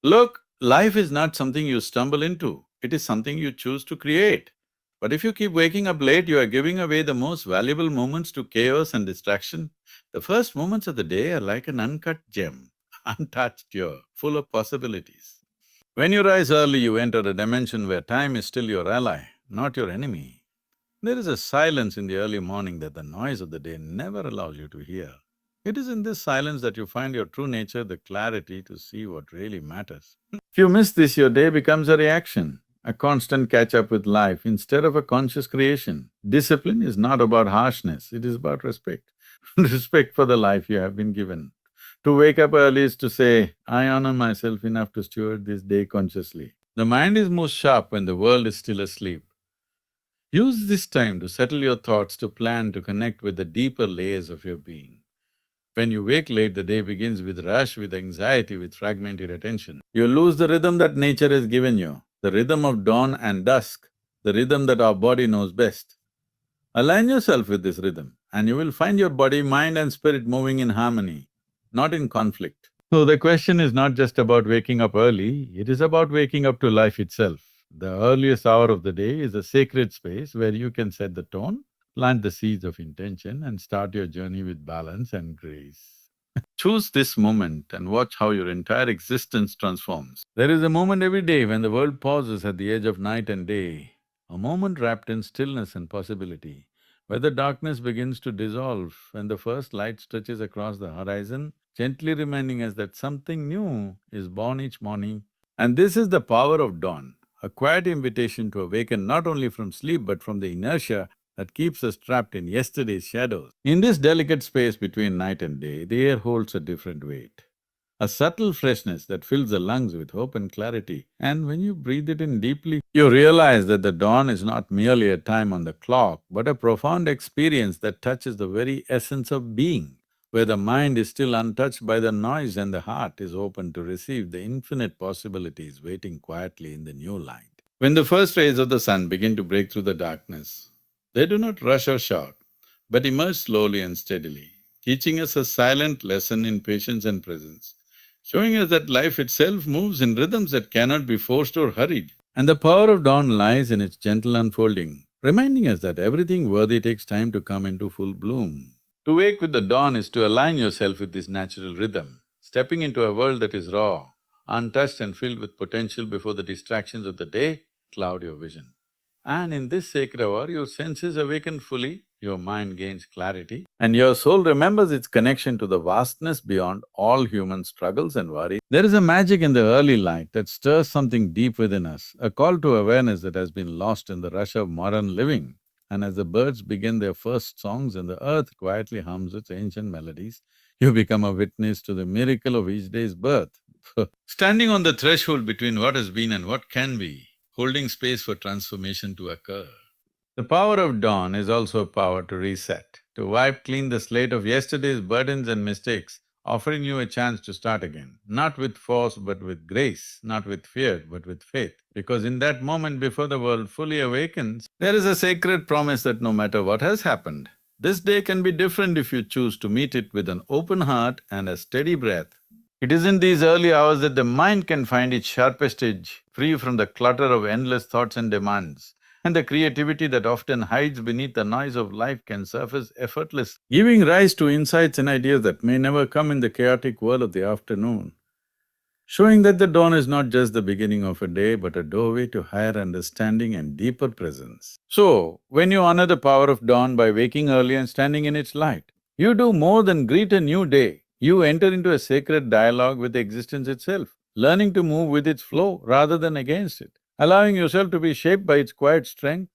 Look, life is not something you stumble into, it is something you choose to create. But if you keep waking up late, you are giving away the most valuable moments to chaos and distraction. The first moments of the day are like an uncut gem, untouched, you're full of possibilities. When you rise early, you enter a dimension where time is still your ally, not your enemy. There is a silence in the early morning that the noise of the day never allows you to hear. It is in this silence that you find your true nature, the clarity to see what really matters. If you miss this, your day becomes a reaction, a constant catch up with life instead of a conscious creation. Discipline is not about harshness, it is about respect. Respect for the life you have been given. To wake up early is to say, I honor myself enough to steward this day consciously. The mind is most sharp when the world is still asleep. Use this time to settle your thoughts, to plan, to connect with the deeper layers of your being. When you wake late, the day begins with rush, with anxiety, with fragmented attention. You lose the rhythm that nature has given you, the rhythm of dawn and dusk, the rhythm that our body knows best. Align yourself with this rhythm, and you will find your body, mind and spirit moving in harmony, not in conflict. So the question is not just about waking up early, it is about waking up to life itself. The earliest hour of the day is a sacred space where you can set the tone, plant the seeds of intention and start your journey with balance and grace. Choose this moment and watch how your entire existence transforms. There is a moment every day when the world pauses at the edge of night and day, a moment wrapped in stillness and possibility, where the darkness begins to dissolve, when the first light stretches across the horizon, gently reminding us that something new is born each morning. And this is the power of dawn, a quiet invitation to awaken not only from sleep but from the inertia that keeps us trapped in yesterday's shadows. In this delicate space between night and day, the air holds a different weight, a subtle freshness that fills the lungs with hope and clarity. And when you breathe it in deeply, you realize that the dawn is not merely a time on the clock, but a profound experience that touches the very essence of being, where the mind is still untouched by the noise and the heart is open to receive the infinite possibilities waiting quietly in the new light. When the first rays of the sun begin to break through the darkness, they do not rush or shout, but emerge slowly and steadily, teaching us a silent lesson in patience and presence, showing us that life itself moves in rhythms that cannot be forced or hurried. And the power of dawn lies in its gentle unfolding, reminding us that everything worthy takes time to come into full bloom. To wake with the dawn is to align yourself with this natural rhythm, stepping into a world that is raw, untouched and filled with potential before the distractions of the day cloud your vision. And in this sacred hour, your senses awaken fully, your mind gains clarity, and your soul remembers its connection to the vastness beyond all human struggles and worries. There is a magic in the early light that stirs something deep within us, a call to awareness that has been lost in the rush of modern living. And as the birds begin their first songs and the earth quietly hums its ancient melodies, you become a witness to the miracle of each day's birth. Standing on the threshold between what has been and what can be, holding space for transformation to occur. The power of dawn is also a power to reset, to wipe clean the slate of yesterday's burdens and mistakes, offering you a chance to start again, not with force but with grace, not with fear but with faith. Because in that moment before the world fully awakens, there is a sacred promise that no matter what has happened, this day can be different if you choose to meet it with an open heart and a steady breath. It is in these early hours that the mind can find its sharpest edge, free from the clutter of endless thoughts and demands. And the creativity that often hides beneath the noise of life can surface effortlessly, giving rise to insights and ideas that may never come in the chaotic whirl of the afternoon, showing that the dawn is not just the beginning of a day, but a doorway to higher understanding and deeper presence. So, when you honor the power of dawn by waking early and standing in its light, you do more than greet a new day. You enter into a sacred dialogue with existence itself, learning to move with its flow rather than against it, allowing yourself to be shaped by its quiet strength,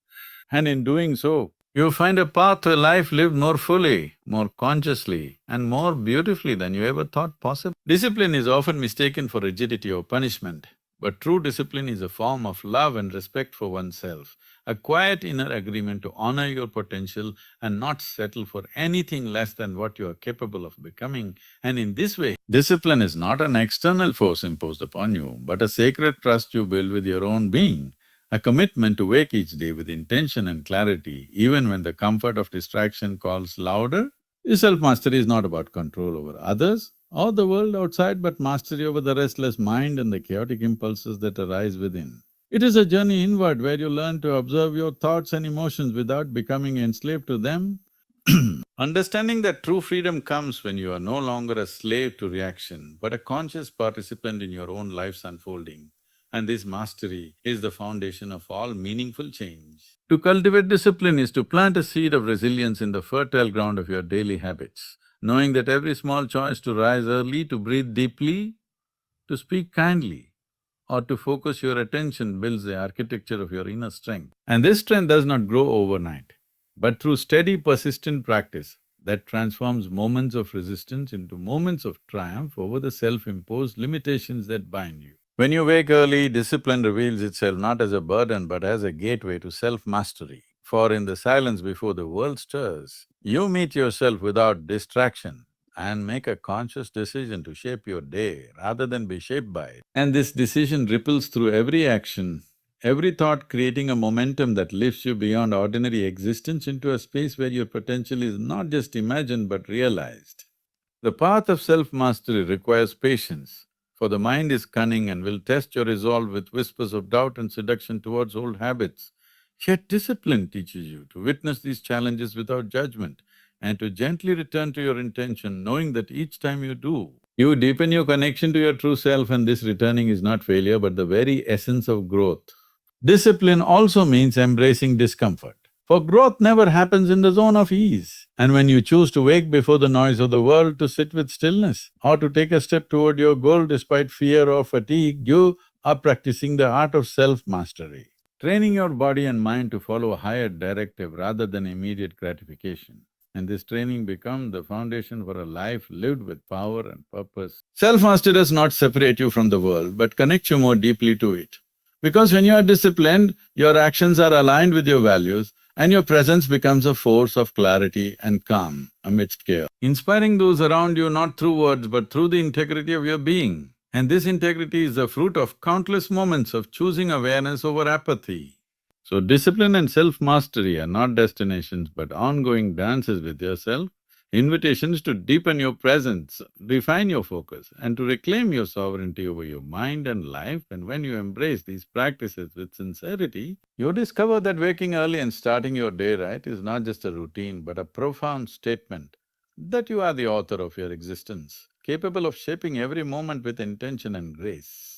and in doing so, you find a path to a life lived more fully, more consciously, and more beautifully than you ever thought possible. Discipline is often mistaken for rigidity or punishment, but true discipline is a form of love and respect for oneself, a quiet inner agreement to honor your potential and not settle for anything less than what you are capable of becoming. And in this way, discipline is not an external force imposed upon you, but a sacred trust you build with your own being, a commitment to wake each day with intention and clarity, even when the comfort of distraction calls louder. Self-mastery is not about control over others, or the world outside, but mastery over the restless mind and the chaotic impulses that arise within. It is a journey inward where you learn to observe your thoughts and emotions without becoming enslaved to them. Understanding that true freedom comes when you are no longer a slave to reaction, but a conscious participant in your own life's unfolding. And this mastery is the foundation of all meaningful change. To cultivate discipline is to plant a seed of resilience in the fertile ground of your daily habits, knowing that every small choice to rise early, to breathe deeply, to speak kindly, or to focus your attention builds the architecture of your inner strength. And this strength does not grow overnight, but through steady, persistent practice that transforms moments of resistance into moments of triumph over the self-imposed limitations that bind you. When you wake early, discipline reveals itself not as a burden but as a gateway to self-mastery. For in the silence before the world stirs, you meet yourself without distraction and make a conscious decision to shape your day rather than be shaped by it. And this decision ripples through every action, every thought, creating a momentum that lifts you beyond ordinary existence into a space where your potential is not just imagined but realized. The path of self-mastery requires patience, for the mind is cunning and will test your resolve with whispers of doubt and seduction towards old habits. Yet discipline teaches you to witness these challenges without judgment and to gently return to your intention, knowing that each time you do, you deepen your connection to your true self, and this returning is not failure but the very essence of growth. Discipline also means embracing discomfort. For growth never happens in the zone of ease. And when you choose to wake before the noise of the world, to sit with stillness, or to take a step toward your goal despite fear or fatigue, you are practicing the art of self-mastery, training your body and mind to follow a higher directive rather than immediate gratification. And this training becomes the foundation for a life lived with power and purpose. Self-mastery does not separate you from the world, but connects you more deeply to it. Because when you are disciplined, your actions are aligned with your values and your presence becomes a force of clarity and calm amidst chaos, inspiring those around you not through words but through the integrity of your being. And this integrity is the fruit of countless moments of choosing awareness over apathy. So discipline and self-mastery are not destinations but ongoing dances with yourself, invitations to deepen your presence, refine your focus, and to reclaim your sovereignty over your mind and life. And when you embrace these practices with sincerity, you discover that waking early and starting your day right is not just a routine but a profound statement that you are the author of your existence, capable of shaping every moment with intention and grace.